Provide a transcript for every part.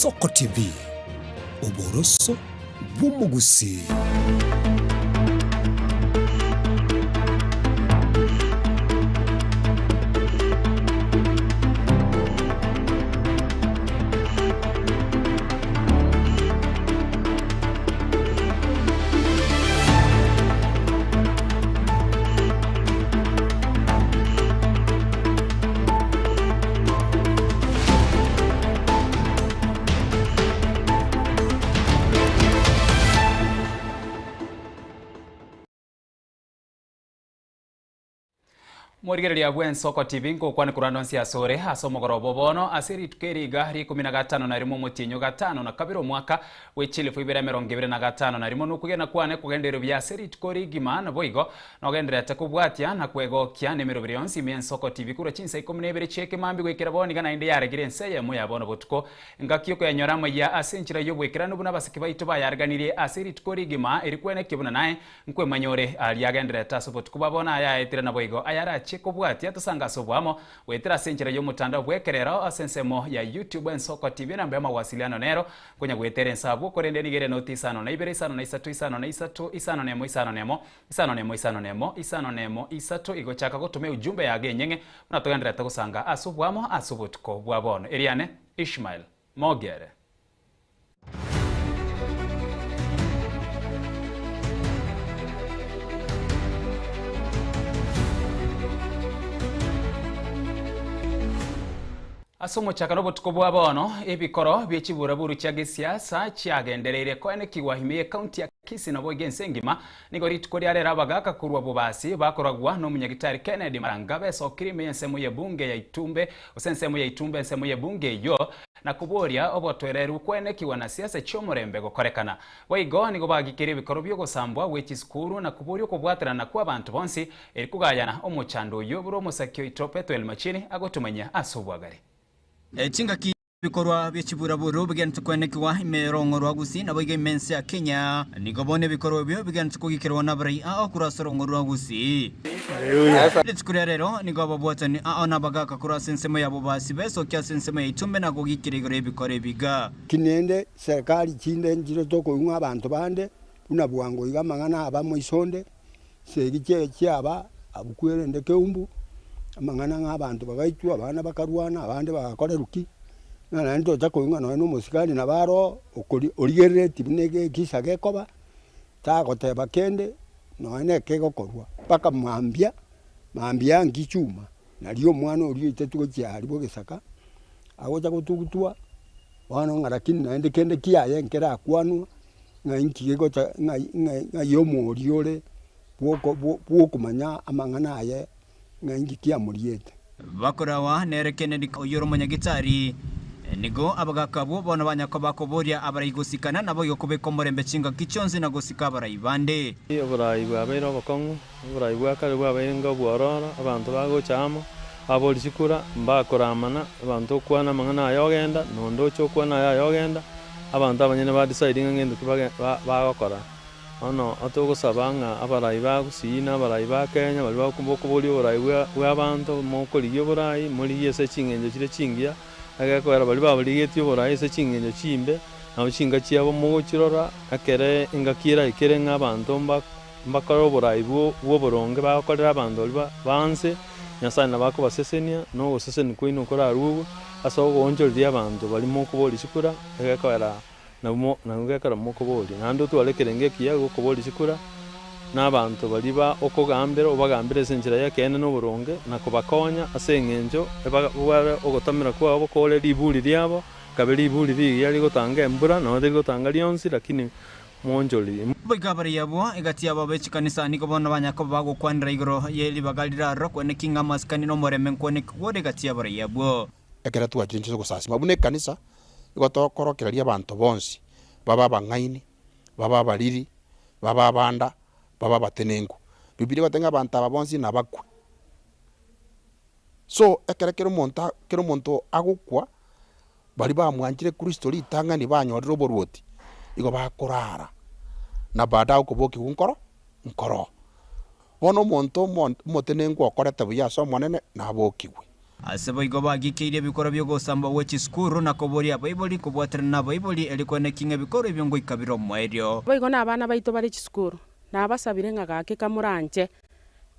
Soko TV, uboroso bw'umugusi. Morigereria bwen Soko TV nkokwane kurandonsi asore asomogorobo bono asiri tukeri gari 15 na rimo mutinyo gatano na kabiro mwaka wechile fuibera 25 na rimo nukugena kwane kugendero bya asiri tukori gimana boigo nogenderete kubwatia na kwegokya nemero birionsi mien Soko TV kura chinsa 12 cheke mambi gwekera boni gana inde yaregire nseye moya bono botuko ngakiyoko yanyoramo ya asinchira yobwekera nubuna basiki baito bayarganirie asiri tukori gima erikwene kibuna naye nkwe manyore aliagenderete asobotuko babona aya etira na boigo ayara kubwatia tusanga sobwamo wetera senjera yo mutandao bwekerera asensemo ya YouTube en Soko TV namba ya mawasiliano nero kunya gwetera nsabo korende nigere notisa no na ibere isano na isatu isano na isatu isano nemo isano nemo isano nemo isano nemo isano nemo isatu igochaka gutume ujumbe yage nyenge unatogandira takusanga asobwamo asobotko bwabono Eliane Ishmael Mogere. Asomo chakanobo tukobwa bono ebikoro byekibura kya gesiasa kyagendereire kwene kiwahimiye county ya Kisii na Bwegensengima nigori tukori arera abagaka kurwa bubasi bakoragwa no munyagitari Kennedy Marangabe sokirime ensemo ye bunge ya Itumbe osensemo ya Itumbe ensemo ye bunge yo na kuboria obotwereru kwene kiwana siasa cyomurembe gokorekana waigo nigo bagikire ebikoro byo gusambwa wechiskuru na kuborio kubwaterana kwa abantu bonsi erikugayana omuchando yo buro musakyo itope twelmachini agotumanya asubwagari Chinga ki bikorwa byekibura buru bigenda kwenekiwa imerongo rwagusi na boiga imense ya Kenya nigobone bikorwa byo bigenda kugikirwa na bari akurasorongo rwagusi Letskure rero nigobo bwatani na bagaka kurasensemo yabo basi beso kya sensemo Itumbe na kugikirigore bikore biga kinende serikali chinde njiro toko unga abantu bande unabwango igamangana abamo isonde segiche cyaba abukwere ndeke umbu amangana nk'abantu bagaitu abana bakarwana abandi bakora ruki nana ndo takoyunga no musikali nabaro origerere tibinege kisage koba tagote bakende no ene kego korwa paka mwambia ngichuma naliyo mwana uri itetuko cyari bogesaka agoja kutugutua wana ngarakini naende kende kiyaye nkera kwanu ngankigego ngayomo oriore bwokumanya amangana aye ngangikia muriete bakorawa nere Kennedy oyoro munyagitari nigo abagakabo bona banyakobakoboria abarayigusikana nabo yokobeko murembe chinga kichonzi na gusika barayibande oburayi bwabero bakongo oburayi bwakare bwabenga bworora abantu bagochamo abolishikura mbakoramana abantu kwana mangana yogenda nondo chokwana yogenda abantu abanyene ba deciding ngende bagakora ono atogosabanga abarayi bagusina abarayi ba Kenya bali bakumbokoboli oburayi bw'abantu mokoliyo oburayi muri yese chingenjo kire chingia agakwera bali babuligeti oburayi se chingenjo chimbe nabo chinga chiabo mogokirora akere ingakira ikere ng'abantu mbakora oburayi bw'oboronge bakorera abantu banse Nyasaye nabako basesenia no goseseni kwino kora rubu aso gonjorira abantu bali mokoboli sikura agakwera nangekara mokoboli nando twalekerenge kiyago koboli sikura n'abantu baliba okogambera obagambira senjira ya Kenya no buronge nakobakonya asengenjo ebagwara ogotamira kwabo kole libuli lyabo kabeli libuli lyali gotanga embura no de gotanga lyonsi lakini monjoli bigabari yabo egati yabo bechikanisa niko bona banyako bago kwanira igoro yeli bagalira roko ne kinga maskani no moreme nkone kwode gati yabo yabo ekera twachinje gusasi mabune kanisa igotokorokereria abantu bonsi baba bangaini baba bariri baba banda baba batenengu bibiri batenga abantu abonsi nabakwe so ekerekero monto agukwa bari bamwanjire Kristo litanga ni banyorira oborwoti igo bakorara na baada ukuboki nkoro bono monto motenengu okorete buya so monene nabokiwe asebo igoba gikeirie bikoro byo gosamba wechi skuru na koboria baiboli kubwaterana baiboli elikone kinga bikoro byongo ikabiro mwerio boigo na abana baito bari skuru na abasabire ngagake kamuranje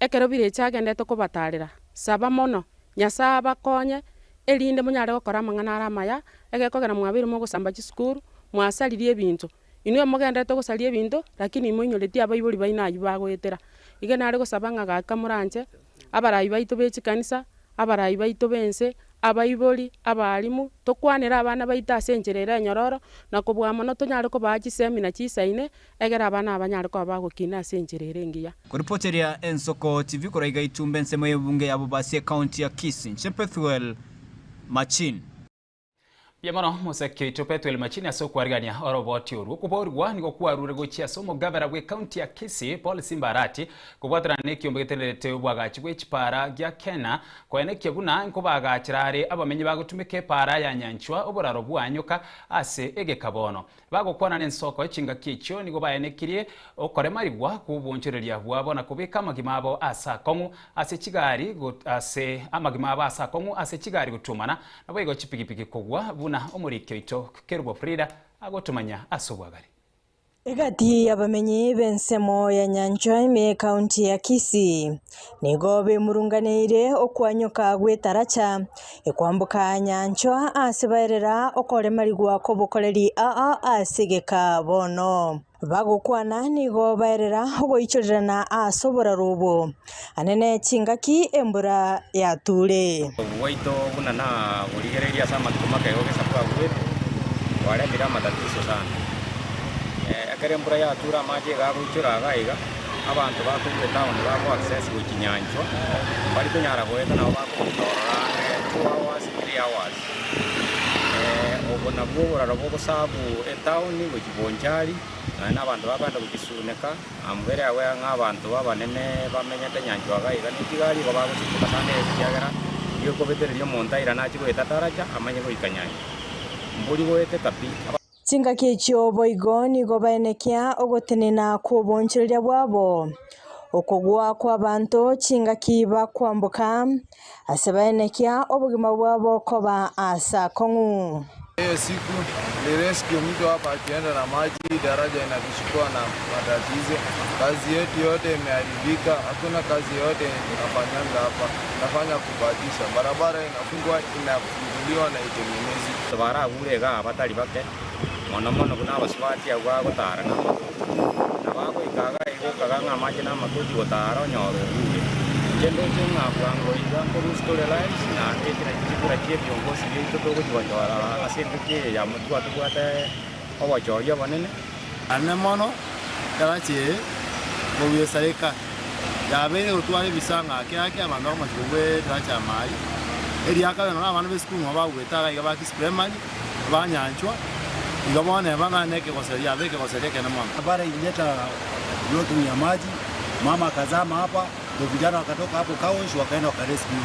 ekero bire chagendete kubatarira saba mono nyasa bakonye elinde munyare gukora amang'ana aramaya egekogera mwabire mo gusamba skuru mwasaririe ebintu inwe mugendete gusaria ebintu lakini imunyoretie abaiboli bainayu bagwetera ige nare gusaba ngagake kamuranje abarayi baito bechi kanisa abarayi baito bense abaiboli abalimu tokwanira abana baita asenjerere nyororo na kubwa mono tonyare ko baji semina chisaine egera abana abanyare ko bagukina asenjerere ngiya kuripoteria Ensoko TV kuraiga itumbe nsemo yebunge yabo basi county ya Kisii Chepethwell Machin Yamano museke Chepethwell Machin asokwarigania oroboti oru kuborwa niko kwarure gochia somo gavana gwe county ya Kisii Paul Simbarati kubwatira nekiombe geterete ubwagachi gwechipara gya Kena koeneke buna nkobagachirare abamenyi bagutumike para ya nyanchwa oboraro bwanyoka ase egekabono bagokwana n'ensoko echinga kicho niko baenekirie okoremarigwa kubunchereria bwabo na kubika magimabo asa kongu ase chigari ase amagimabo asa kongu ase chigari gutumana nabo igo chipigipigi kugwa buna omurikyo ito Kerubo Frida agotumanya asobwagari egati abamenyi bensemo ya nyanchwa ime county ya Kisii nigo bemurunganire okwanyoka gwetaracha ekwambuka nyanchwa asebaerera okoremarigwa kobokoreri asegeka bono bagukwana nigo baerera ogoichorerana asobora robo anene chingaki embura ya ture waito buna na gurigereria sama kumaka yoge sapwa gwe wale mira matatizo sana akare mbura ya tura maji ga guchura gaiga abantu bakumbe town bako access ku kinyancho bali kunyara goeta na bako kutora 2 hours 3 hours obona bwo rabo kusabu town ngo kibonjali na abantu babanda kukisuneka ambere awe ng'abantu babanene bamenyete nyancho gaiga nikigali baba guchika sana ebyagera yo kobetererio montaira na chigweta taraja amanye goikanyanya mburi goete kapi chingaki echo boigo nigo baenekia ogotenena kubonchereria bwabo okogwa kwa bantu chingaki bakwambuka asebaenekia obugima bwabo koba asa kongu. Hiyo siku rescue mtu hapa akienda na maji, daraja inakishikwa na matatizo. Kazi yetu yote imeharibika, hakuna kazi yote inafanyanga hapa. Nafanya kubatisha barabara inafungwa, inafunguliwa na itengenezi. Tabara urega abatari bake mono kuna baswati agwa gotara na bako ikaga ikokaga nga maji na makuji gotara nyoro ure kendo chenga bwango iga ko storyline na ekira kikura kie byongosi bito to gujwara asendike ya mutwa tukwate owachoria banene ane mono karache mubiye sareka yabere utware bisanga kyake abantu amashugwe tracha mai eri akabe na abantu besikuru bagwetaga iga baki primary banyanchwa igabone banganeke koseria beke kosereke na mama bara ileta yote ya maji mama kazama hapa ndio vijana wakatoka hapo kaonshi wakaenda wakarescue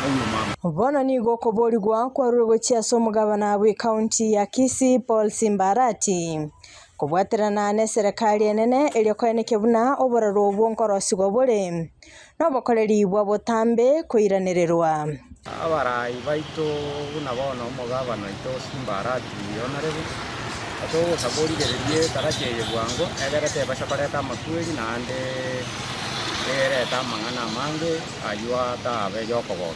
huyo mama bono ni goko borigwa kwa rugo chia somo gavana we county ya Kisii Paul Simbarati kubwaterana ne serikali enene eliokoeneke buna oboraro bwonkorosi gobore no bokoreri bwa botambe koiranererwa abarayi baito buna bono omugabana ito Simbarati onarebe ato sabori gererie tarache bwango egerete bashakareta matweli nande ereta mangana mange ayua ta be yokogo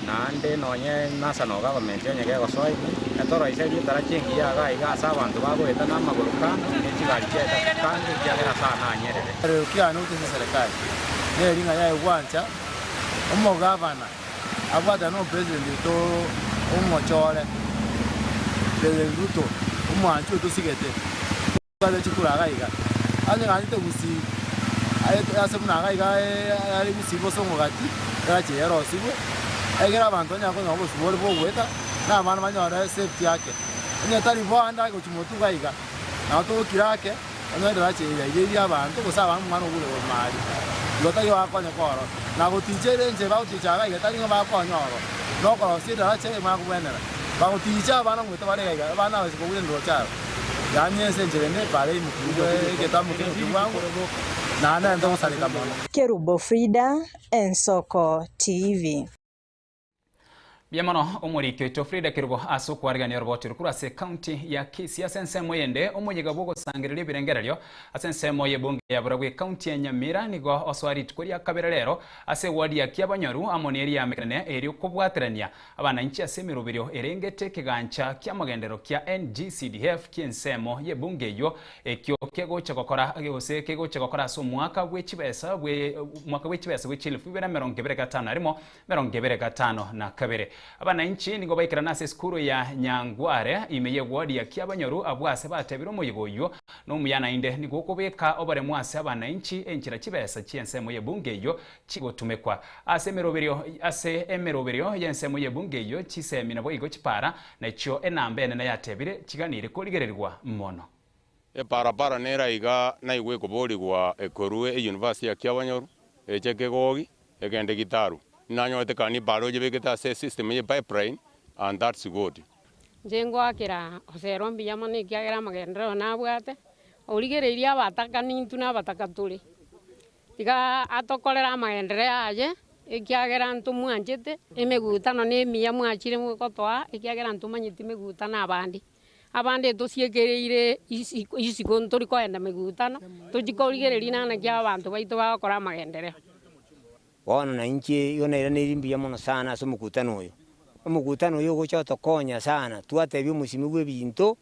nande nonye national government nyege gosoi atoro iseri tarache ngiya gaiga asa abantu bagweta na magurukana ekigali cheta kandi kyagera sana nyerere kia no tese serikali ne ringa ya uwanja omugabana abada no president to omochore President Ruto umwanchu tusigete bale chikura gaiga anye ngante busi asemuna gaiga ari busibo songogati karache yaro sibo egera abantu nyako nyabo subole bogweta na abana banyora safety yake nya tari bwanda ko chimotu gaiga na to kirake anya karache yiri abantu kusaba mwana ubule mali lota yo akonya koro na gutijere nje ba uticha gaiga tari ngaba akonyoro no ko si karache makubendera baguticha abana mwita barega abana basiko bwendo cyaro yanye senjerene bare mukubwe getamu kiwango na ndo salika mono Kerubo Frida Ensoko TV. Biamano omoriki oito Frida Kirubo asukwarigania roboti rukura se county ya Kisii asensemo yende omuyiga bwo gusangirira ebirengereryo asensemo yebunge ya Buragwe county ya Nyamira nigo oswari tukoria kabererero ase wadi ya Kiabanyoru amonieri ya mekrene eri kubwaterania abana inchi asemirubiryo erengete kigancha kya magendero kya NGCDF kiensemo yebunge yo ekyo kegocha gokora agose kegocha gokora so mwaka w'ekibesa w'echilifu 2025 arimo 2025 na kabere. Abana inchi nigo baikira nase skuru ya Nyangware imeye wadi ya Kiabanyoru abwase batebiro muyigoyo no muyana inde nigo kubeka obare mwase abana inchi enchira kibesa chiensemo yebunge yo chigotumekwa ase emeroberio yensemo yebunge yo chisemina bo igo chipara nacho enambe ene yatebire kiganire kurigererwa mono barabara nera iga naigwe kuborigwa ekorue University ya Kiabanyoru echekegogi egende gitaru nanyote kani baro jebegeta system ye pipeline and that's good. Jengo akira osero mbiyamane kiagera magendero nabwate origereria abataka nintu nabataka tuli tiga atokolera magendere aje ikiagera ntumu anjete emegutano ne miya mwachire mukotwa ikiagera ntumanyiti megutana abandi tosiekereire isi kontori ko enda megutano tujikorigereria na kya abantu baito bakora magendere. Wana na inchi yona irane mbia mono sana so mukutano uyo gocha tokonya sana tuatebye musimi gwe binto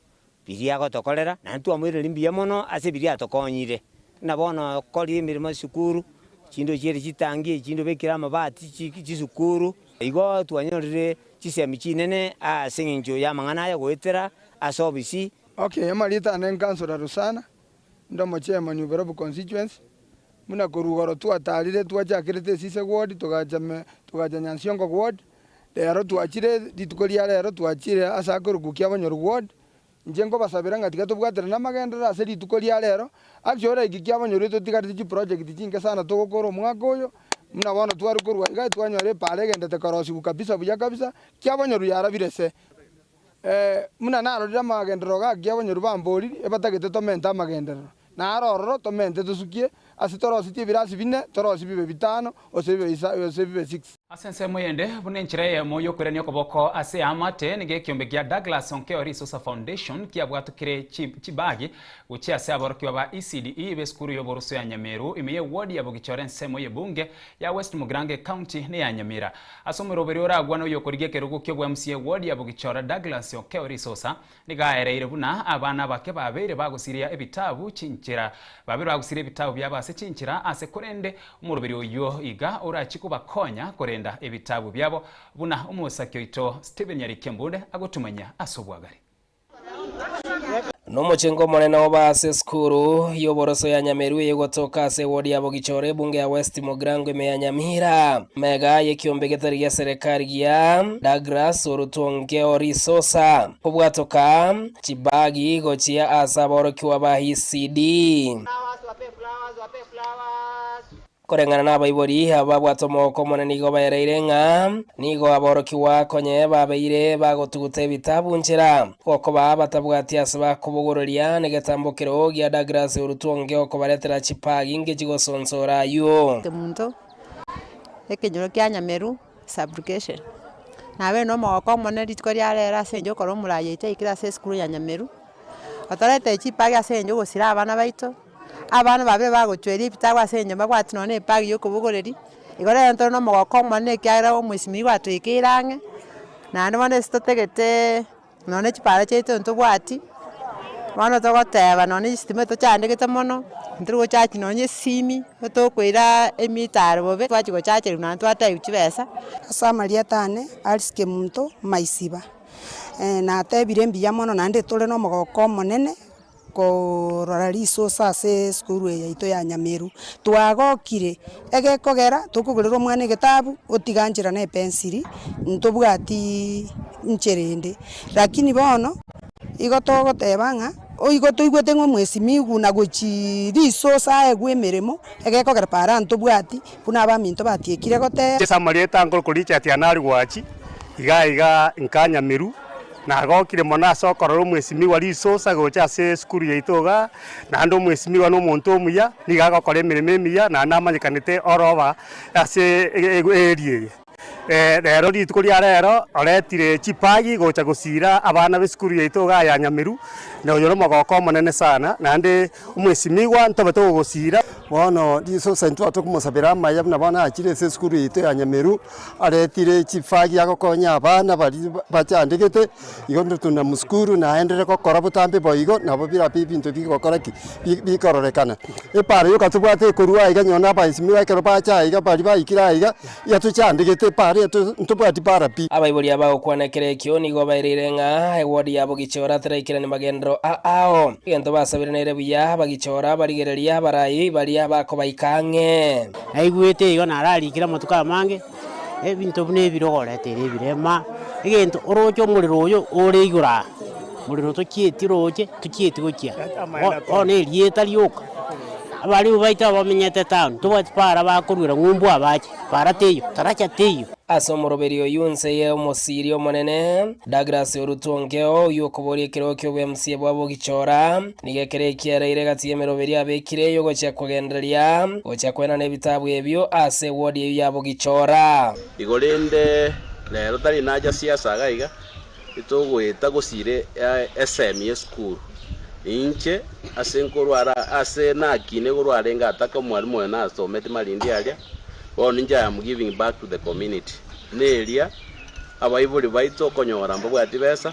biria gotokolera na tuamwire mbia mono ase biria tokonyire na bono kori mirimo sukuru chindo chiri chitangi chindo bekira amabati chisukuru igo tuanyorire chisemi chinene ase nginjo ya mangana ya goetera asobisi. Okay, amalita na councilor sana ndo chairman of Burabwo constituency muna korugoro tuatarire twachakirite sise ward tukaja Nyansiongo ward lero twachire ditukoria lero twachire asakoruku Kiabanyoru ward njengo basabira ngatika tubwatira namagendera ase ditukoria lero actually iki Kiabanyoru tutikati project chinge sana tugokoro mwaka uyo muna bono twarukorwa iga twanyore pale gendete korosi kabisa buya kabisa Kiabanyoru yarabire se muna narorira magendero ga Kiabanyoru bambori ebatagete tomenta magendero na aroro tomente tusukie asitorosi tibirasi bine torosi bibe bitano osebibe 6. Asensemo yende bunenchira ye moyo kwereni okoboko ase amate nige kiombe gya Douglas Onkeo Resource Foundation kiabwatukire chibagi uchi ase aboroki wa ECDE beskuru yoboruso ya Nyameru imiye ward ya Bogichore nsemo ye bunge ya West Mugrange County ne ya Nyamira asomero beriora agwana yokorige kerugo kyo bwa MCA ward ya Bogichore Douglas Onkeo Resource niga ereire buna abana bake babere bagusiria ebitabu chinchira babere bagusiria ebitabu byabase chinchira ase korende umuroberi oyo iga orachiko bakonya korenda ebitabu byabo buna umusakyo ito Steven Yarikembude agotumanya asobwagari Nomochengo monene obase skuru yoboroso ya Nyameru yegotoka ase wodi ya Bogichore bunge ya West Mugrange meya Nyamira mega yekiombe getari ya serikali ya Douglas Onkeo Resource pobwatoka chibagi gochia asaboroki wa BCD korengana na baibori ababwatomo komone nigo bayereirenga nigo aboroki wa konye babeire bagotugute bitabu nchira koko batabwati asaba kubugororia negetambokero gya Douglas Orutonge okobaretera chipagi ngechigosonsora yo temunto ekenyoro kya Nyameru sublocation nabe no moko mone ritkoria rera senjo koro muraye ite se skuru ya Nyameru atarete chipagi asenjo gosira abana baito abana babire bagochweri ibitagwa senye bagwati none pagi yo kubugoreri igore nto no mogoko mane kyara omwisimi gwatwikirange na ndo mane stotegete none chipara cheto nto bwati bana togoteba none system to chandegete mono ndrugo chachi nonye simi to kwira emitaro bobe twachigo chache na twata uchibesa asamaria tane aliske muntu maisiba na tebire mbiya mono nande tole no mogoko monene korora resource ase skuru ya ito ya Nyameru twagokire egekogera tukugurira mwana gitabu otiganjira na pensiri ntubwati ncherende lakini bono igo togotebanga oigo tuigwete ngo mwesimi guna gochi resource egwe meremo egekogera para ntubwati kuna abaminto batiekire gote samarieta ngol kuricha atianari gwachi iga nka Nyameru na gokire mona sokororo mwesimi wa resource gocha se skuru yaitoga na ndo mwesimi wa no muntu muya niga gokore mirime miya na namanyikanite oroba ase area rero rituko ria rero oretire chipagi gocha gusira abana b'esukuru yaitu ya Nyamiru na uyoro magoko monene sana nande umwesimigwa ntobe to gusira bono diso sento atokumusabira maya na bana akire esukuru yaitu ya Nyamiru aretire chipagi agokonya abana bari bachandegete igondo tuna muskuru na endere gukora butambe boigo nabo bira bintu bigokora ki bikororekana epare yo katubwate kurua iga nyona baisimiwa kero bacha iga bari baikira iga yatuchandegete pare ntubwati para pi abaibori abao kwanekere kyo nigo bairire nga ewodi yabo gichora taraikira ni magendro ao gento basabira nere buya bagichora barigereria barayi bari abako baikange aigwete igo nararikira matuka mange ebintu bune birogorete birema egento orocho muriro uyo ore igura muriro tukietiroje tukietigokia one rieta lyoka abari ubaita bamenyete town tubati para bakurura ngumbu abaje para teyo taracha teyo asomoroberio yunse ye omosirio monene Douglas Orutongeo yokobori kero kyo MC bwabo gichora nigekere kiareire gatie meroberia abekire yo gocha kugenderia gocha kwena nebitabu ebyo ase wodi yabo gichora igorende lero tari naja siasa gaiga itogweta gusire SME school inche asenkorwara ase nakine gorwarenga ataka mwarimu na asomete malindi alia ninja am giving back to the community nelia abaibuli baito konyora mbwa atibesa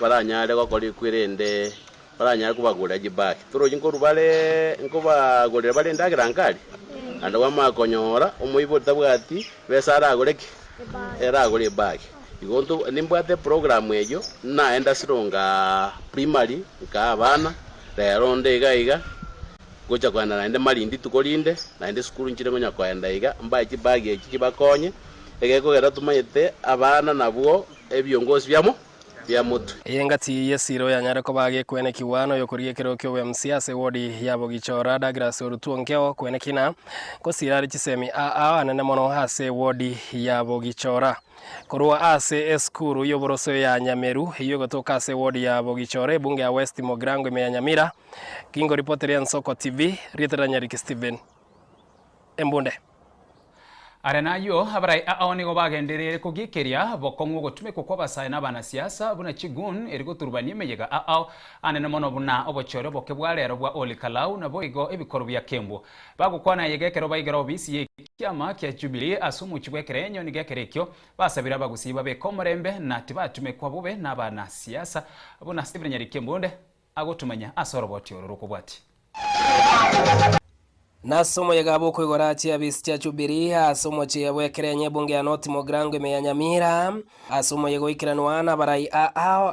baranyare gokora ikwirende baranyare kubagura gibaki turo jinkoru bale nkoba gorera bale ndagira nkali ando wama konyora umuibuli tabwati besa aragoreki era agore baki igonto nimbwate program ejo naenda sironga primary ka abana rero ndega gocha kwana naende malindi tukolinde naende skulu nchire ngonya kwenda iga mbaye kibagi ekibakonye egeko gera tumayete abana nabwo ebyongozi byamo bya mutu yengati yesiro yanyare ko bage kwene kiwano yokurie kero kyo MCS wodi yabo gichora Douglas Orutongeo kwene kina ko sirari kisemi anene mono hase wodi yabo gichora korwa ase eskuru yoboroso ya Nyameru hiyo gotoka ase wodi yabo gichore bunge ya West Mogrango imeyanyamira kingo reporter ya Nsoko TV Rietera Nyariki Steven Embunde Arenayo abarai aonigo bagenderere kugikiria bokongo gutume kukoba na bana siasa buna chigun erigo turbani meyega anene mono buna obochore boke bwarero bwa Olikalau na boigo ebikoro bya Kembo bagukwana yegekero baigero obisi kiama kya Jubilee asumu chibwekere enyo nigekerekyo basabira bagusiba be komorembe na tibatume kwa bube na bana siasa buna Steven Nyariki Mbunde agotumanya asoroboti oruko bwati Nasomo yagabo kwigorati abistia Jubilee asomo che yabwekerenye bunge ya North Mogrango imeyanyamira asomo yegoikiranwana barai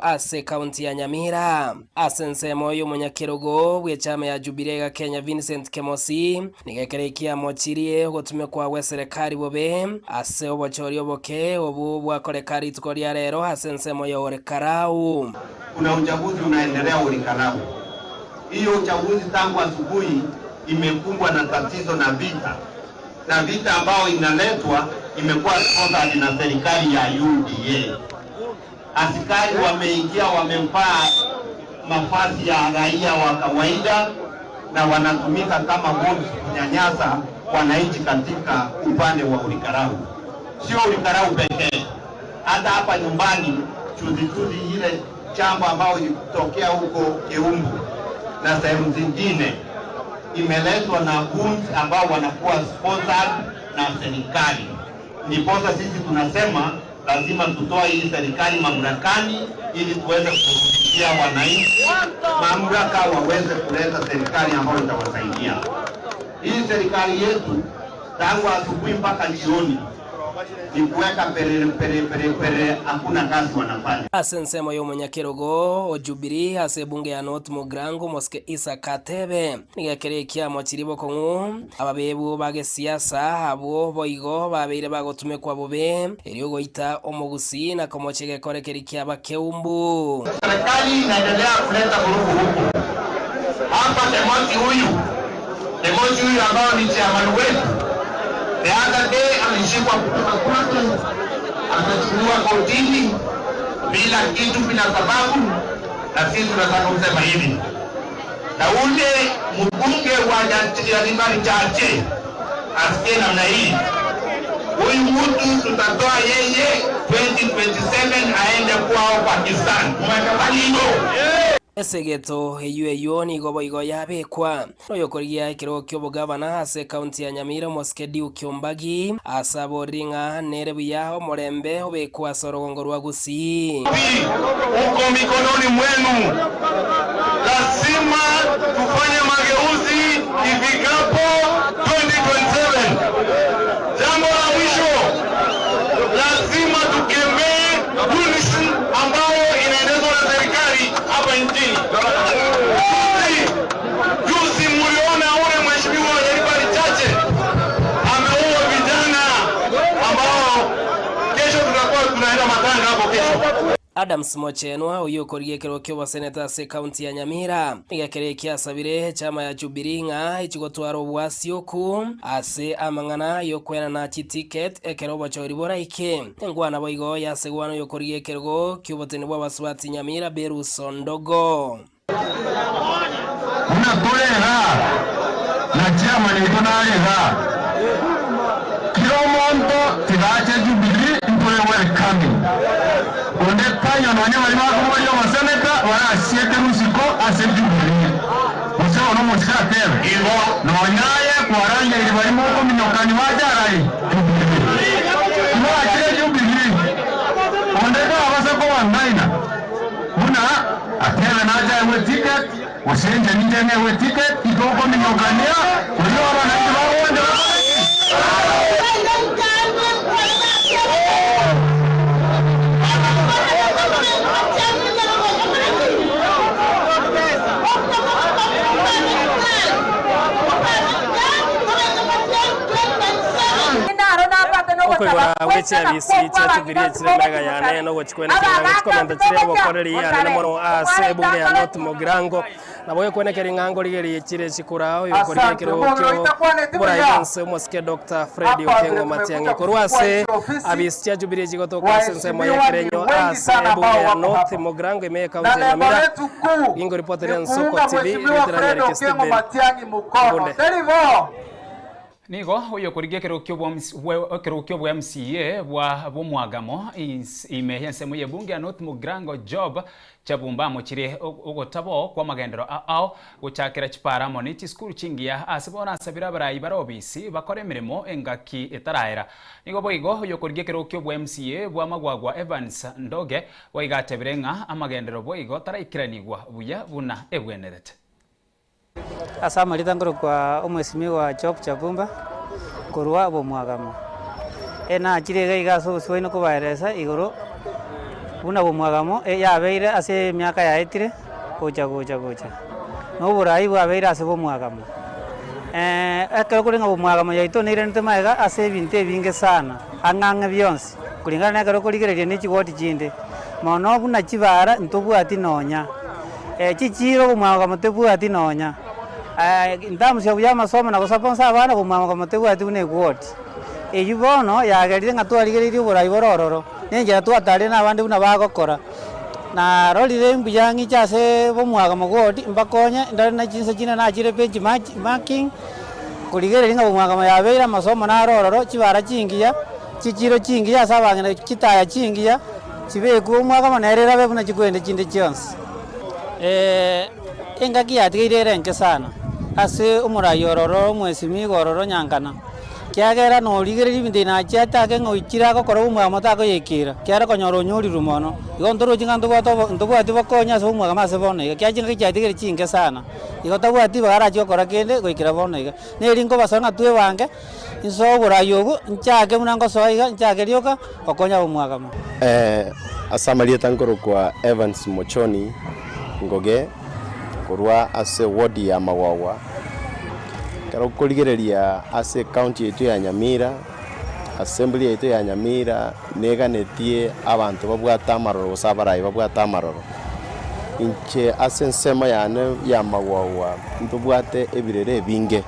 ase county ya Nyamira asense moyo munyakirogo bwechame ya Jubilee ga Kenya Vincent Kemosi nigekerekia mochirie gotume kwa serikali bobe ase obochori oboke obu bwakorekari tukoria rero asense moyo Olikalau. Kuna uchaguzi unaendelea Olikalau. Hiyo uchaguzi tangu asubuhi imekumbwa na tatizo na vita ambao inaletwa imekuwa sponsored na serikali ya UDA. Askari wameingia wamempaa mavazi ya raia wa kawaida na wanatumika kama bondi kunyanyasa wananchi katika upande wa Olikalau. Sio Olikalau pekee, hata hapa nyumbani juzi ile jambo ambao ilitokea huko Keumbu na sehemu zingine imeletwa na goons ambao wanakuwa sponsored na serikali. Ndiposa sisi tunasema lazima tutoe hii serikali mamlakani ili tuweze kurudishia wananchi mamlaka waweze kuleta serikali ambayo itawasaidia. Hii serikali yetu tangu asubuhi mpaka jioni ni kuweka pere hakuna kazi wanafanya. Asensemo yo munyakirogo o Jubilee ase bunge ya North Mogrango Moske Isa Katebe nigekerekia mochiribo kongu ababebu bage siasa abo boigo babeire bagotume kwa bobe eriyo goita omugusi na komochege korekerikia bakeumbu. Serikali inaendelea kuleta vurugu huko. Hapa Demosi huyu ambao ni chairman wetu the other day alishikwa kutoka kwake akachukuliwa kotini bila kitu bila sababu, na sisi tunataka kusema hivi na ule mbunge wa Nyaribari Chache asikie namna hii. Huyu mtu tutatoa yeye 2027 aende kwao Pakistan. Umekubali hilo? Esegeto eyo ni gobo yabekwa noyo koriya kiro kyobo gavana ase county ya Nyamira Moskedi Ukyombagi asaboringa nerebuya omorembe obekwa sorogongo rwa Gusii. Uko mikononi mwenu. Lazima tufanye mageuzi ifikapo 2027. Jambo la mwisho, lazima tukemee rules ambayo inaendeshwa na serikali hapa nchini. Juzi muliona ule mheshimiwa Jeribali Chache ameua vijana ambao kesho tutakuwa tunaenda matanga hapo kesho. Adams Mochenwa uyo koriye kiro kyo seneta se county ya Nyamira igakere kiasabire chama ya Jubiringa ichigotwaro bwasioku ase amangana yo kwena na ticket ekero bachori boraike engwana boigo ya segwano yo koriye kiro kyo botene bwa baswati Nyamira Beru Sondogo kuna tolega na chama ni tonalega kiro monto tigache Jubilee mpole welcome onde kanyo no nyama lima ko muri o seneta wala siete musiko ase Jubilee ose ono musika tebe ibo no nyaye kwaranye ili bari mu ko minyokani wajarai no ase Jubilee onde ko abase ko wangaina buna atela naja we ticket osenje ninje we ticket ikoko minyokania uriyo abana ndibawonde okwigora weche abisi chatubiriye chiremega yane no gochikwena kiranga komenta chire bokoreri yane na mono ase bunge ya North Mogrango naboye kwenekera ingango ligeri chire chikura oyo koriye kiro kyo Brianse Moske Dr. Freddy Okengo Matiange korwase abisi chatubiriye chigotoka sense moye kerenyo ase bunge ya North Mogrango ime kaunti ya Nyamira ingo reporter ya Soko TV veterani ya Steve Bunde Nigo uyo korigia kirukyo bwa MCA bwa bomwagamo imehense muye bunge ya North Mogrango job chabumba muchire ogotabo kwa magendero ao guchakira chiparamo ni school chingia asibona asabira barayi barobisi bakore mirimo engaki etaraera nigo boigo uyo korigia kirukyo bwa MCA bwa magwagwa Evans Ndoge waigatebirenga amagendero boigo taraikiranigwa buya buna ebwenerete Asama litangoro kwa umwesimi wa chop chabumba kurwa bomwagamo ena chirega igaso soino kubaeresa igoro buna bomwagamo yabeire ase myaka yaetire gocha no burayi bwabeire ase bomwagamo ekero kuringa bomwagamo yaito nirente maega ase binte binge sana ang'ang'e byonsi kulingana na ekero kurigereria ni chigoti chinde mono buna chibara ntobwati nonya chichiro bomwagamo tebwati nonya ndamu cia buya masomo na gusponsa abana bomwagamo tebwati bune gwoti eyibono yagerire ngatwarigereire burayi borororo nenjera twatari na abandi buna bagokora na rolire mbuyangi chase bomwagamo gwoti mbakonya ndari na chinse china na chire page marking kurigereire nga bomwagamo yabeira masomo na rororo chibara chingiya chichiro chingiya sabangena kitaya chingiya chibeku bomwagamo nerera bebuna chikwende chinde chionse engaki yatigire nke sana ase umurayi ororo mwesimi gororo nyangana kiagera no rigereria binde na chiatake ngoichira gokora bomwagamo takoyekira kiara konyora onyoriru mono igo ntoro chinga ntobwati bakonya so bomwagamo ase bono iga kiachinga kiatigire chinge sana igo tabwati bagara chikokora kende goikira bono iga neri ngo basonga twe bange inso burayi ogu nchake buna ngosoa iga nchake rioka okonya bomwagamo asamaria tangoro kwa Evans Mochoni Ngoge kurwa ase ward ya Magwagwa kero kurigereria ase county yetu ya Nyamira assembly yetu ya Nyamira neganetie abantu babwata amaroro gusabarayi babwata amaroro inche ase nsema yane ya Magwagwa ntubwate ebirere binge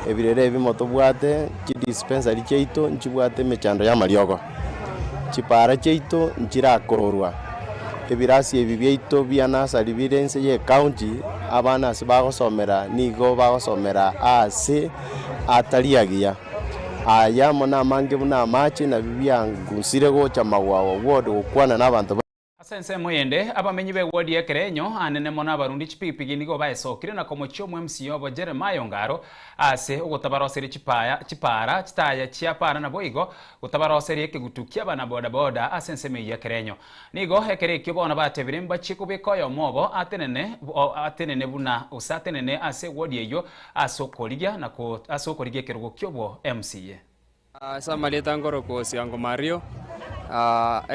ebirere bimoto bwate chidispensary cheito nchibwate mechando ya mariogo chipara cheito nchirakororwa ebirasi ebi byaito byanasari birense ye county abana asibagosomera nigo bagosomera ase atariagia ayamo na mange buna mache na bibia ngusire gocha magwawa ward gukwana n'abantu Asense moyende abamenyi be ward ya Kerenyo anene mona barundi chipipigi nigo baesokire na komochio MC obo Jeremiah Ongaro ase ugotabaroseri chipara chitaya chiapara na boigo gutabaroseri ekigutukia bana boda boda asense me ya Kerenyo nigo hekere kibona batebire mbachiko bekoyo mobo atenene buna usatenene ase ward yeyo asokorigia na ko asokorigia kerugo kyobo MCA Samalita ngoro ko siango Mario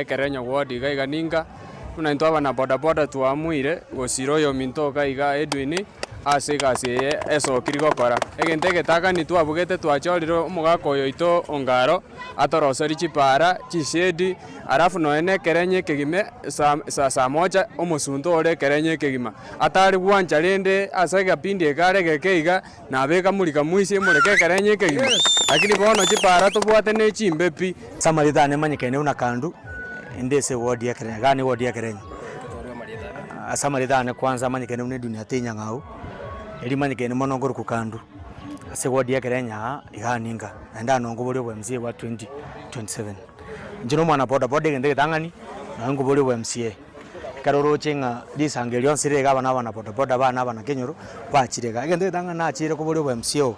Kerenyo ward iga ninga kuna ntwa bana boda boda tuamuire gosiro yo minto iga Edwin ase gase eso kirigokora egente getaka ni twabugete twachoriro umugako yo ito Ongaro atoroseri chipara chishedi arafu no ene Kerenye kegime sa moja umusunto ore Kerenye kegima atari bwanja rende ase gapindi egare gekeiga na beka mulika muisi muleke Kerenye kegima lakini bono chipara tubwate ne chimbepi Samalita ne manyikene una kandu ndese ward ya Kerenyo gani ward ya Kerenyo Samalita ne kwanza manyikene une dunia tenya ngau eli manyikene monongoro kukandu ase ward ya Kerenyo iganinga enda nongobole bwa MCA wa 2027 njino mwana boda boda ngende tangani na ngobole bwa MCA karoro chenga disangelio sirega bana boda boda bana bana kenyoro bachirega ngende tangana na achire kobole bwa MCA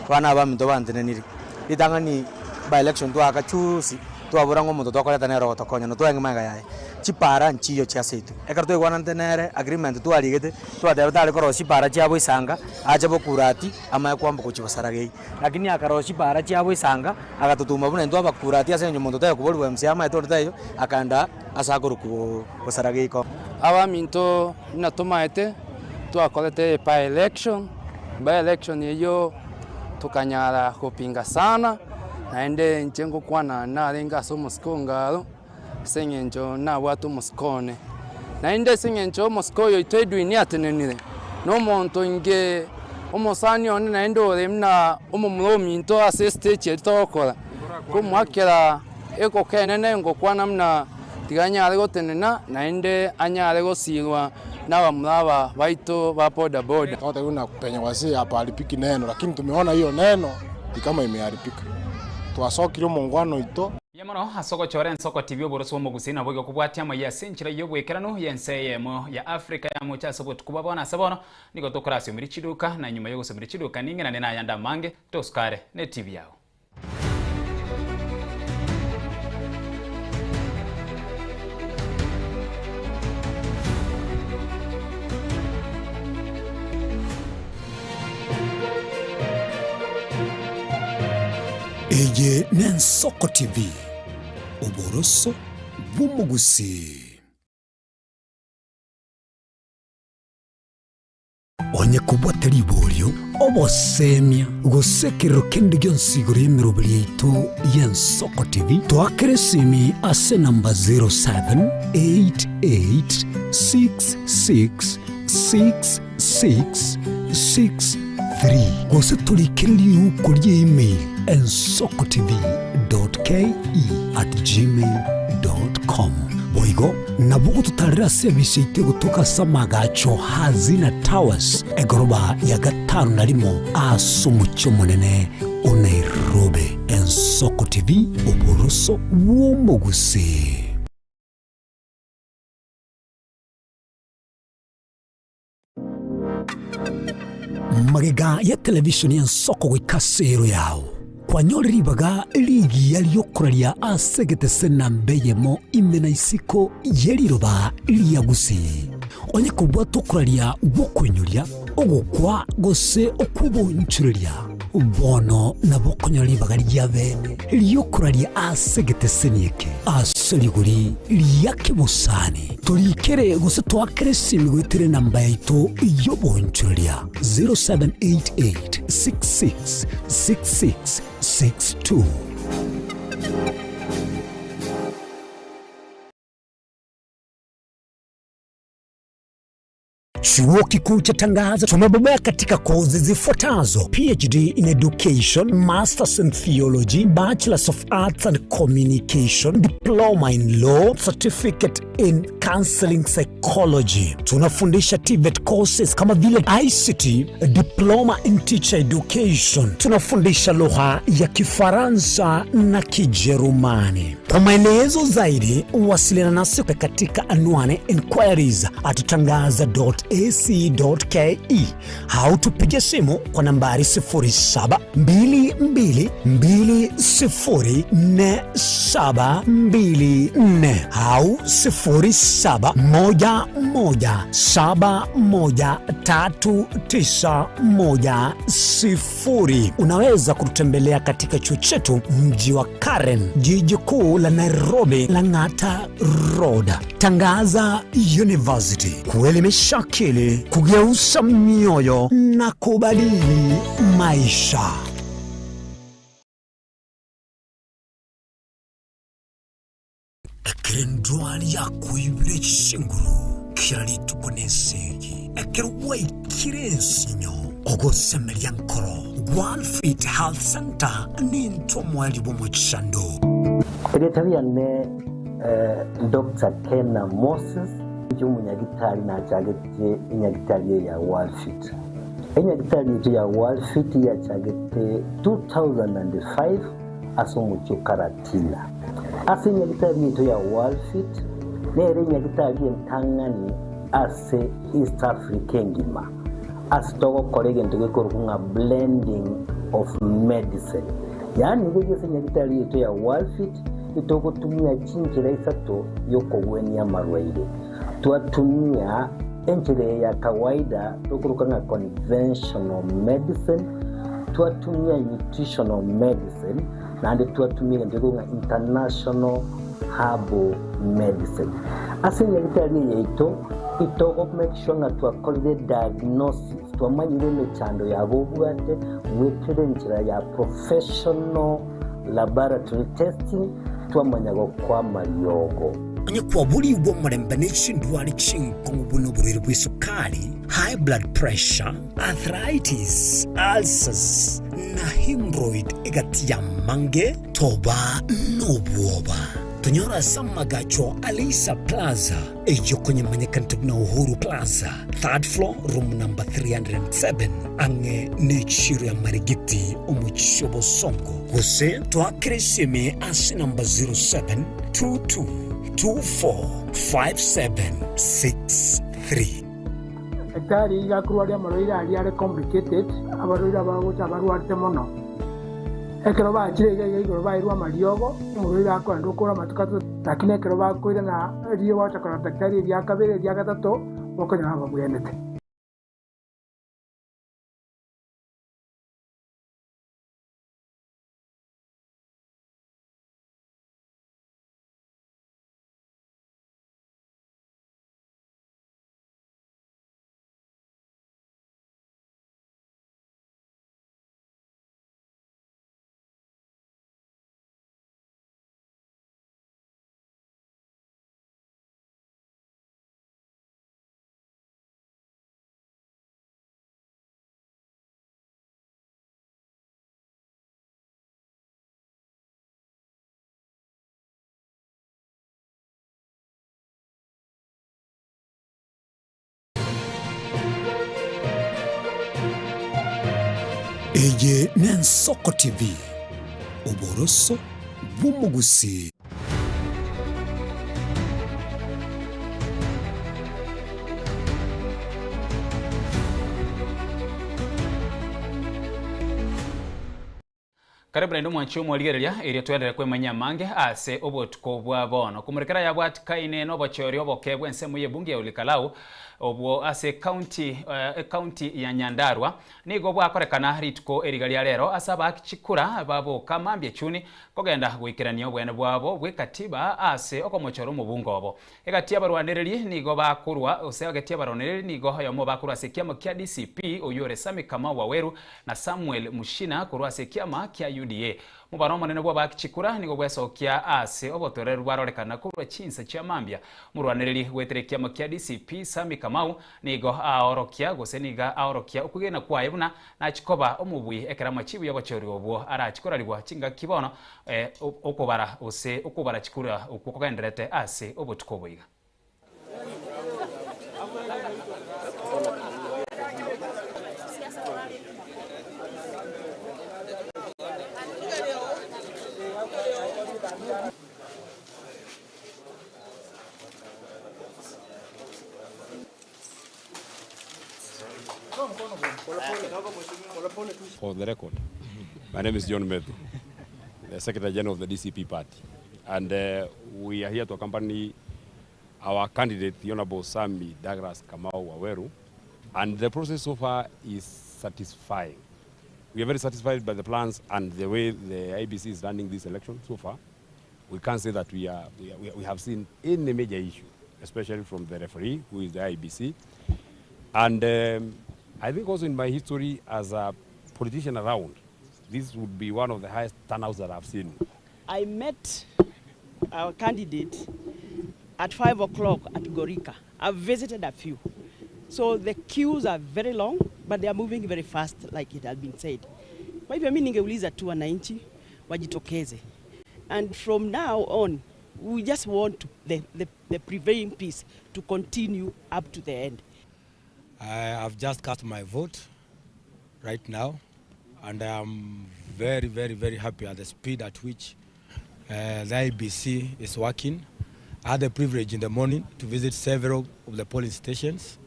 bana ba minto banteneniri itangani by election to akachusi to aburango muto to koleta nero to konya no to engmanga yae chipara nchiyo cha setu ekarto igwana ntenere agreement to aligete to adebe tale koro chipara cha boisanga aje bokurati ama kwamba kuchibasaragei lakini akaro chipara cha boisanga agatutuma bune ndo abakurati asenyo muto tayo kubolu MC ama to tayo akanda asaguru ku basaragei ko aba minto natumaete to akolete by election yeyo tukanyara kupinga sana naende nchengo kwana na lenga somo skongalo sengenjo na watu muskone naende sengenjo muskoyo itedwini atenenire no monto inge omosani one naende olemna omumulomi into ase stage etokora kumwakera eko kenene ngo kwana mna tiganya lego tenena naende anya lego silwa na wamlava baito ba boda boda tote una kupenya wasi hapa alipiki neno lakini tumeona hiyo neno kama imeharibika twasokire mungwano ito Yamono asoko chore nsoko TV oboroso mogusina bogo kubwatia maya senchira yobwekerano yenseyemo ya Africa ya mocha sobot kubabona sabono niko tokorasyo mirichiduka na nyuma yogo somirichiduka ningena nena yanda mange toskare ne TV yao Eye Nensoko TV oboroso bumugusi onye kubwatari ibolyo obosemia gusekero kendi gyonsiguro yemirobiri yaitu y'Ensoko TV twakeresimi ase namba 0788666663 gose tulikiriri ukuri email ensokotv.ke@gmail.com boigo nabugo tutarira service ite gutuka samagacho hazina towers egoroba ya gatanu narimo asumucyo munene Nairobi. Ensoko TV oboroso womogusi. Magega ya televishoni y'Ensoko gwikasero yawo kwanyori ribaga ligi yaliyokuralia asegete na mbeyemo imena isiko yeliroba liyagusi onye kubwa tokuralia bokwenyuria ogukwa gose okubonchuria bono na bokonyori bagari ya bene liyokuralia asegete senieke aseliguri liyake busani tulikere gose twakere simigwitire namba yaito yobonchuria 0788666662. Chuo Kikuu cha Tangaza tumebobea katika kozi zifuatazo: PhD in Education, Masters in Theology, Bachelors of Arts and Communication, Diploma in Law, Certificate in Counseling Psychology. Tunafundisha TVET courses kama vile ICT, Diploma in Teacher Education. Tunafundisha lugha ya Kifaransa na Kijerumani. Kwa maelezo zaidi, wasiliana nasi katika anwani inquiries@tangaza.ac.ke au tupige simu kwa nambari 0722204724 au 0711713910. Unaweza kututembelea katika chuo chetu mji wa Karen, jiji kuu la Nairobi, Lang'ata Road. Tangaza University, kuelimisha akili, kugeuza mioyo na kubadili maisha. Ekerendwali ya kuibire chinguru kirali tukunesegi ekerwai kirensinyo ogosemeria nkoro World Fit Health Center ni ntomwali bomuchando. Secretary Dr. Ken Moses umunyagitari na chagete inyagitari ya World Fit. Inyagitari ya World Fit ya chagete 2005 asomucho Karatina. Ase inyagitari ya World Fit nere inyagitari entangani ase East Africa ngima. Asitogo kolege ntugekorunga blending of medicine. Yani ngege inyagitari ya World Fit itoko tumia chinjira isato yoko weni amarwaire. Tuatumia enjire ya kawaida tukurukanga conventional medicine, tuatumia nutritional medicine, na ande tuatumia ndirunga international herbal medicine. Asinya itali yeito itoko make sure nga tuakolide diagnosis, tuamanyire mechando ya bobwate wekere njira ya professional laboratory testing tuamanyago kwa mariogo. Anya kwa buli ubo marembanisha ndwari chinko mubuno buriri bw'isukari, high blood pressure, arthritis, ulcers na hemorrhoid igati ya mange toba nobuoba. Tunyora samagacho Alisa Plaza eyo kwenye manyakantu na Uhuru Plaza, 3rd floor, room number 307, ange nechiro ya Marigiti omuchishobo Songo. Gose tuakiresime asi number 0722245763. Ekari igakurwaria maroira ari complicated abaroira bagocha barwarte mono. Ekero bakire igoro bairwa mariogo umuroira akwanda ukora matukato lakini ekero bakwira na riyo wacha kana daktari ya kabere ya gatatu bokonya babuyendete. Eye Nensoko TV, Oboroso Bumugusi. Karibu na ndo mwanchu mwaligereria iria twendere kwemanya mange ase obotuko bwa bono kumurekera ya bwatikaine no bochorio bokebwe nsemu yebunge ulikalau obwo ase county ya Nyandarua nigo bwakorekana rituko erigalia lero asaba akichikura babo kamambye chuni kogenda gwikirania obwene bwabo bwekatiba ase okomochoro mubungo obo egatia barwanereri nigo bakurwa ose gatia baronereri nigo hayomo bakurwa ase kiama kia DCP oyore Sami Kamau Waweru na Samuel Mushina kurwa ase kiama kia UDA mubano manene bwa bakichikura nigo bwesokia ase obotoreru barorekana kurwa chinsa cha mambya murwanereri wetere kiama kia DCP Sami Kamau Kamau nigo aorokia goseniga aorokia ukugena kwa ibuna na chikoba omubui ekera machibu yagochori obwo ara chikorarigwa chinga kibono okobara ose okobara chikura okukogenderete ase obotukoboiga. For the record, my name is John Methu, the Secretary General of the DCP Party, and we are here to accompany our candidate, the Honorable Sami Douglas Kamau Waweru, and the process so far is satisfying. We are very satisfied by the plans and the way the IBC is running this election so far. We can't say that we have seen any major issue, especially from the referee, who is the IBC. And I think also in my history as a politician around, this would be one of the highest turnouts that I've seen. I met our candidate at 5 o'clock at Gorica. I've visited a few. So the queues are very long, but they are moving very fast, like it has been said. Kwa hivyo mimi ningeuliza tu wananchi wajitokeze. And from now on, we just want the prevailing peace to continue up to the end. I've just cast my vote right now, and I'm very, very, very happy at the speed at which the IBC is working. I had the privilege in the morning to visit several of the polling stations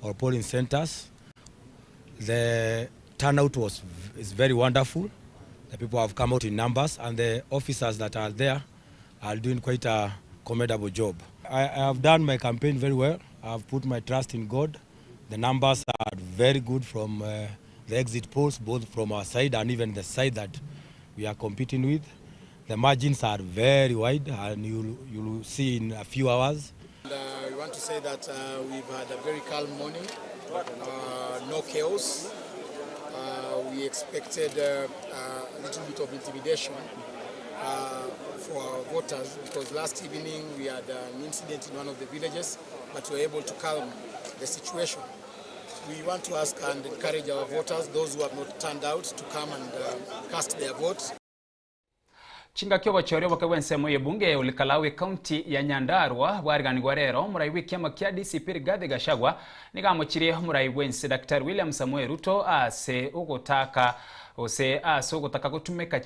or polling centers. The turnout is very wonderful. The people have come out in numbers, and the officers that are there are doing quite a commendable job. I have done my campaign very well. I've put my trust in God. The numbers are very good from the exit polls, both from our side and even the side that we are competing with. The margins are very wide, and you'll see in a few hours. We want to say that we've had a very calm morning, no chaos. We expected a little bit of intimidation for our voters, because last evening we had an incident in one of the villages, but we were able to calm the situation. We want to ask and encourage our voters, those who have not turned out, to come and cast their votes. Chinga kyo bachorio bakawe nsemo yebunge ulikalawe county ya Nyandarua bwariganirwa rero murayiwe kiama kya DCP Rigathi Gachagua nigamukiriye murayiwe nse Dr. William Samuel Ruto ase ugotaka ose asogotaka gutumeka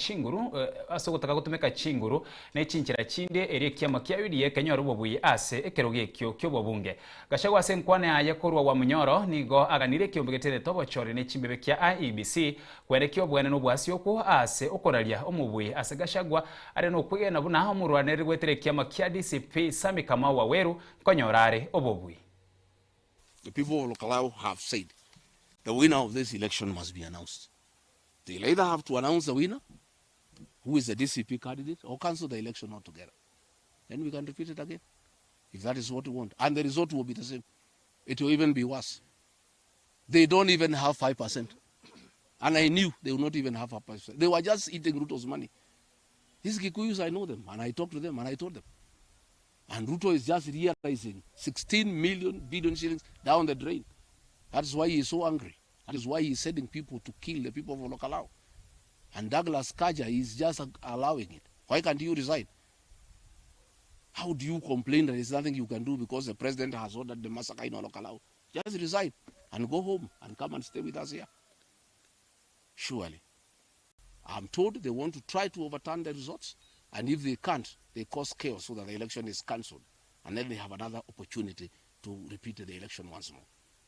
chinguru nechinchira chinde eri kiama kya UDA Kenya bubuyi ase ekeroge kyo bobunge. Gachagua ase nkwane ayakorwa wa munyoro nigo aganire kyombegetete tobochore nechimbebe kya IEBC kwerekyo bwene no bwasi okwo ase okoraria omubuyi ase Gachagua are no kwigena buna omurwanere gwetere kiama kya DCP Sami Kamau Waweru konyorare obobuyi. The people of Lokalau have said the winner of this election must be announced. They'll either have to announce the winner, who is the DCP candidate, or cancel the election altogether. Then we can repeat it again, if that is what we want. And the result will be the same. It will even be worse. They don't even have 5%. And I knew they would not even have 5%. They were just eating Ruto's money. These Kikuyus, I know them, and I talked to them, and I told them. And Ruto is just realizing 16 billion shillings down the drain. That's why he is so angry. That is why he is sending people to kill the people of Lokalau. And Douglas Kaja is just allowing it. Why can't you resign? How do you complain that there's nothing you can do because the president has ordered the massacre in Lokalau? Just resign and go home and come and stay with us here. Surely. I'm told they want to try to overturn the results. And if they can't, they cause chaos so that the election is cancelled. And then they have another opportunity to repeat the election once more.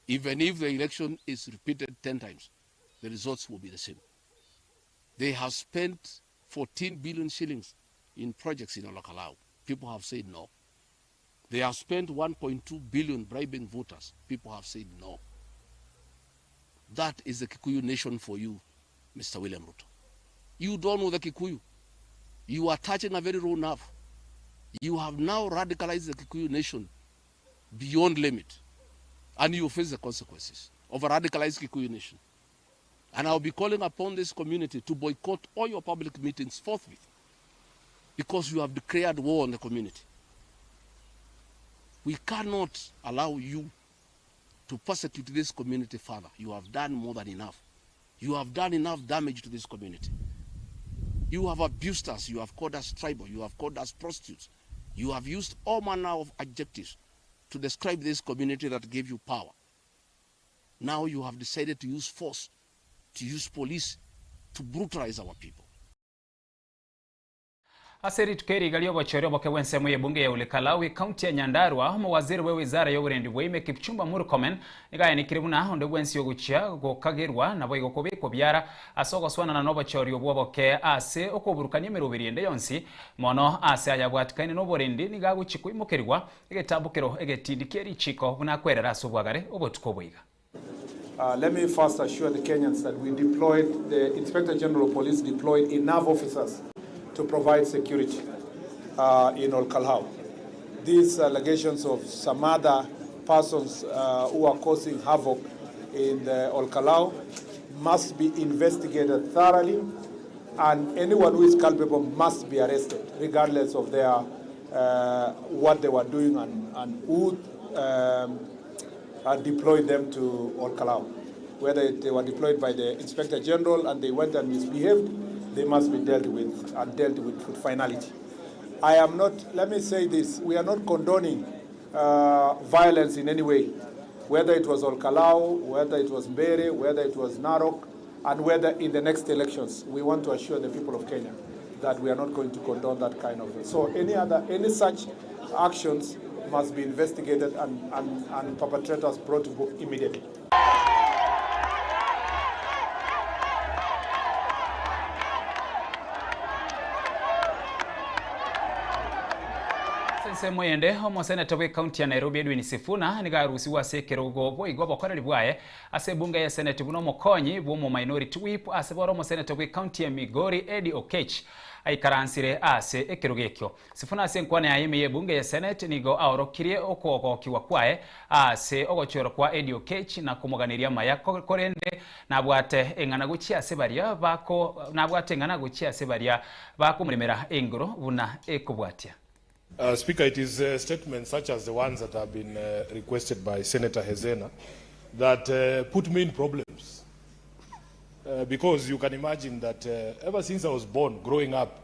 Even if the election is repeated 10 times, the results will be the same. They have spent 14 billion shillings in projects in Lokalau. People have said no. They have spent 1.2 billion bribing voters. People have said no. That is the Kikuyu nation for you, Mr. William Ruto. You don't know the Kikuyu. You are touching a very raw nerve. You have now radicalized the Kikuyu nation beyond limit. And you face the consequences of a radicalized Kikuyu nation. And I'll be calling upon this community to boycott all your public meetings forthwith, because you have declared war on the community. We cannot allow you to persecute this community further. You have done more than enough. You have done enough damage to this community. You have abused us. You have called us tribal. You have called us prostitutes. You have used all manner of adjectives to describe this community that gave you power. Now you have decided to use force, to use police, to brutalize our people. Aseri tukeri galio bochoryo boke wensemo ye bunge ya Olekalawi kaunti ya Nyandarua waziri we wizara ya urendi bwime Kipchumba Murkomen igaya nikiribuna onde wensi yoguchia gokagirwa nabo igokobiko byara asogoswana na nobo choryo bwoboke ase okoburukanye merubirinde yonsi mono ase ayabwatikane no borendi nigaguchikwa imokerwa igetabukero egetindikeri chiko buna kwerera sobwagare obotukoboiga. Let me first assure the Kenyans that we deployed, the Inspector General of Police deployed enough officers to provide security in Olkalau. These allegations of some other persons who are causing havoc in the Olkalau must be investigated thoroughly, and anyone who is culpable must be arrested, regardless of their what they were doing and who deployed them to Olkalau. Whether they were deployed by the Inspector General and they went and misbehaved, they must be dealt with and dealt with finality. I am not, let me say this, we are not condoning violence in any way, whether it was Olkalau, whether it was Mbere, whether it was Narok, and whether in the next elections. We want to assure the people of Kenya that we are not going to condone that kind of thing. So any such actions must be investigated and perpetrators brought to book immediately. Semo yende homo seneta we county ya Nairobi Edwin Sifuna nigaruhusiwa sekerogo boigo bokorera bwaye ase bunge ya senate buno mokonyi bwo minority whip ase boro mo seneta we county ya Migori Eddie Okech aikaransire ase ekerogekyo. Sifuna ase nkwane ayime bunge ya senate nigo aorokirie okogokiwa kwae ase ogochoro kwa Eddie Okech na kumuganiria maya korende nabwate engana guchia sebaria bako nabwate engana guchia sebaria bako murimera engoro buna ekobwatia. Speaker, it is statements such as the ones that have been requested by Senator Hezena that put me in problems. Because you can imagine that ever since I was born, growing up,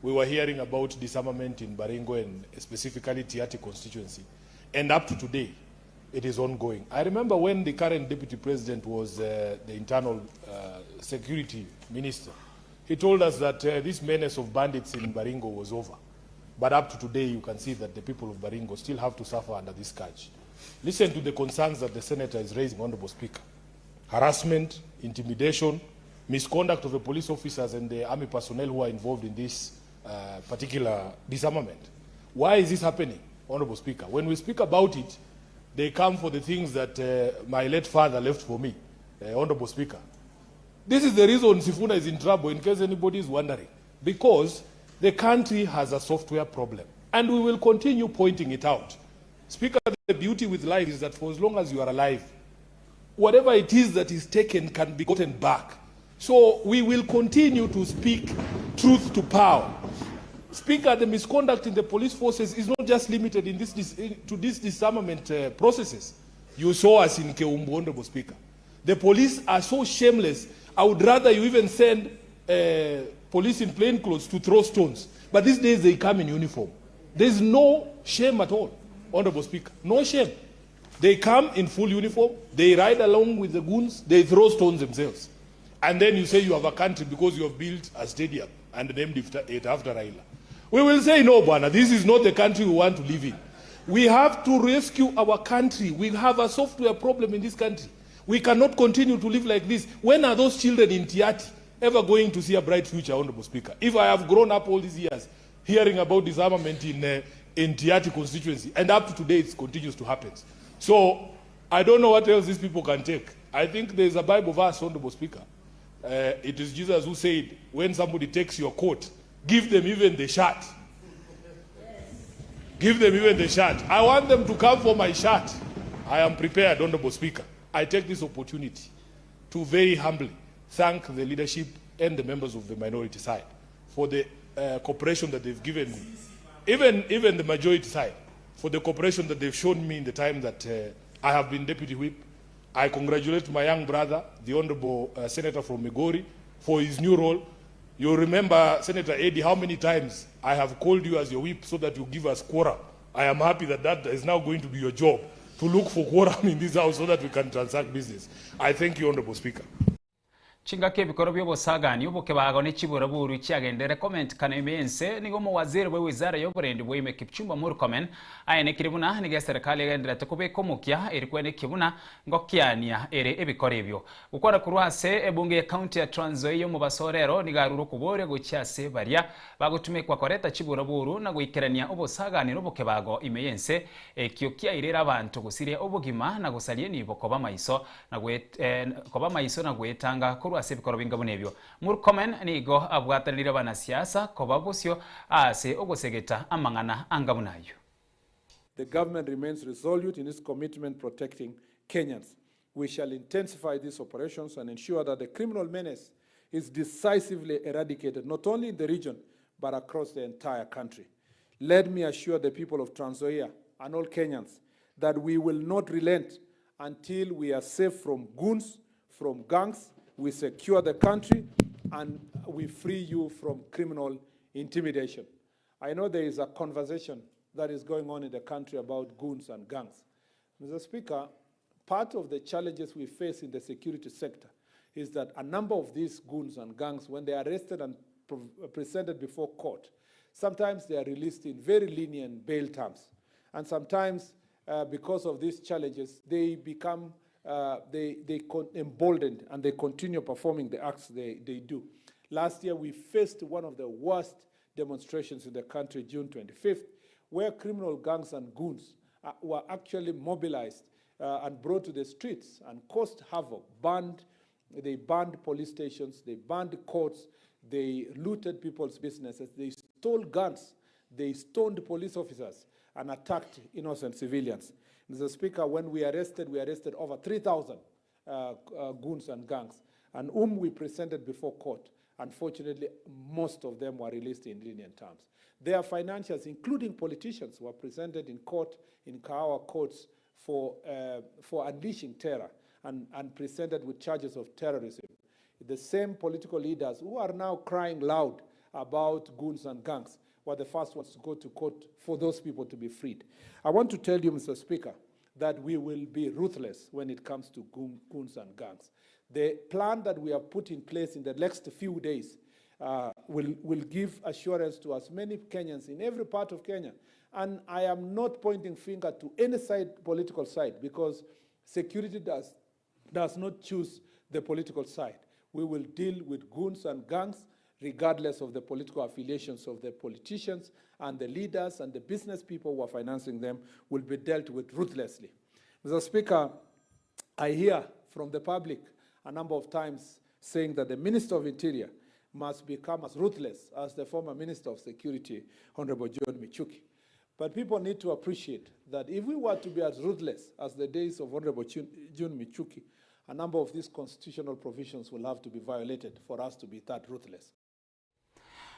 we were hearing about disarmament in Baringo and specifically Tiati constituency. And up to today, it is ongoing. I remember when the current deputy president was the internal security minister, he told us that this menace of bandits in Baringo was over. But up to today, you can see that the people of Baringo still have to suffer under this scourge. Listen to the concerns that the senator is raising, Honorable Speaker. Harassment, intimidation, misconduct of the police officers and the army personnel who are involved in this particular disarmament. Why is this happening, Honorable Speaker? When we speak about it, they come for the things that my late father left for me, Honorable Speaker. This is the reason Sifuna is in trouble, in case anybody is wondering. Because the country has a software problem, and we will continue pointing it out. Speaker, the beauty with life is that for as long as you are alive, whatever it is that is taken can be gotten back. So we will continue to speak truth to power. Speaker, the misconduct in the police forces is not just limited in to these disarmament processes. You saw us in Keumbu, Honorable Speaker. The police are so shameless. I would rather you even send police in plain clothes to throw stones. But these days they come in uniform. There's no shame at all, Honorable Speaker. No shame. They come in full uniform, they ride along with the goons, they throw stones themselves. And then you say you have a country because you have built a stadium and named it after Raila. We will say, no, Bwana, this is not the country we want to live in. We have to rescue our country. We have a software problem in this country. We cannot continue to live like this. When are those children in Tiati ever going to see a bright future, Honorable Speaker? If I have grown up all these years hearing about disarmament in Tiati constituency, and up to today it continues to happen. So I don't know what else these people can take. I think there's a Bible verse, Honorable Speaker. It is Jesus who said, when somebody takes your coat, give them even the shirt. Give them even the shirt. I want them to come for my shirt. I am prepared, Honorable Speaker. I take this opportunity to very humbly thank the leadership and the members of the minority side for the cooperation that they've given me. Even the majority side, for the cooperation that they've shown me in the time that I have been deputy whip, I congratulate my young brother, the Honorable Senator from Migori, for his new role. You remember, Senator Eddie, how many times I have called you as your whip so that you give us quorum. I am happy that that is now going to be your job, to look for quorum in this house so that we can transact business. I thank you, Honorable Speaker. Chinga kebikoro by'obusagani obukebago n'ekibura buru kyagendere comment kanemense nigo muwaziri w'wizara y'oburendi bw'ime Kipchumba Murkomen ayene kiribuna nige serikali yagendera tekubeka omukya erikwene kibuna ngokyania ere ebikoro ebyo gukora kurwase ebunge ya county ya Trans Nzoia mu basorero nigaruru kubore gucyase barya bagutumekwa koreta kibura buru na guikerania obusagani n'obukebago imeyense ekyokia irera abantu gusiria obugima na gusalie nibo koba maiso na gwetanga kurwase bikoro bingabo nebyo Murkomen nigo abwatanira bana siasa koba busyo ase ogosegeta amangana angabunayo. The government remains resolute in its commitment protecting Kenyans. We shall intensify these operations and ensure that the criminal menace is decisively eradicated, not only in the region, but across the entire country. Let me assure the people of Trans Nzoia and all Kenyans that we will not relent until we are safe from goons, from gangs, we secure the country, and we free you from criminal intimidation. I know there is a conversation that is going on in the country about goons and gangs. Mr. Speaker, part of the challenges we face in the security sector is that a number of these goons and gangs, when they are arrested and presented before court, sometimes they are released in very lenient bail terms. And sometimes, because of these challenges, they become emboldened and they continue performing the acts they do. Last year, we faced one of the worst demonstrations in the country, June 25th, where criminal gangs and goons were actually mobilized and brought to the streets and caused havoc. They burned police stations, they burned courts, they looted people's businesses, they stole guns, they stoned police officers and attacked innocent civilians. Mr. Speaker, when we arrested over 3,000 goons and gangs, and whom we presented before court. Unfortunately, most of them were released in lenient terms. Their financials, including politicians, were presented in court, in Kahawa courts, for unleashing terror and presented with charges of terrorism. The same political leaders who are now crying loud about goons and gangs were the first ones to go to court for those people to be freed. I want to tell you, Mr. Speaker, that we will be ruthless when it comes to goons and gangs. The plan that we have put in place in the next few days will give assurance to as many Kenyans in every part of Kenya. And I am not pointing finger to any political side, because security does not choose the political side. We will deal with goons and gangs regardless of the political affiliations of the politicians, and the leaders and the business people who are financing them will be dealt with ruthlessly. Mr. Speaker, I hear from the public a number of times saying that the Minister of Interior must become as ruthless as the former Minister of Security, Honorable John Michuki. But people need to appreciate that if we were to be as ruthless as the days of Honorable John Michuki, a number of these constitutional provisions will have to be violated for us to be that ruthless.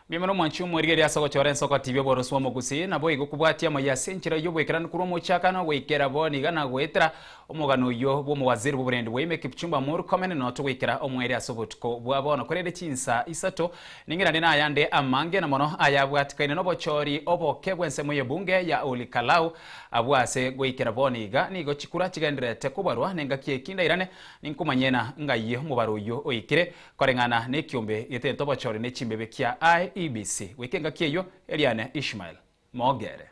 Biemano mwanchu mwirigeri asoko choren soko TV boroswa mogusi na boy gukubwatia moya senchira yo bwekran kuro mochaka na wekera boni gana gwetra omugano yo bo muwaziri buburendi weme Kipchumba Murkomen no to wekera omweri asobotko bwabona korede chinsa isato ningira nina yande amange na mono ayabwatikane no bochori obokebwense moye bunge ya Olikalau abwase gwekera boni ga nigo chikura chigendere tekubarwa nenga kiekinda irane ninkumanyena ngaye mubaro yo oyikire korengana ne kyombe yete to bochori ne chimbebe kya IEBC wekenga kieyo Eliane Ishmael Mogere.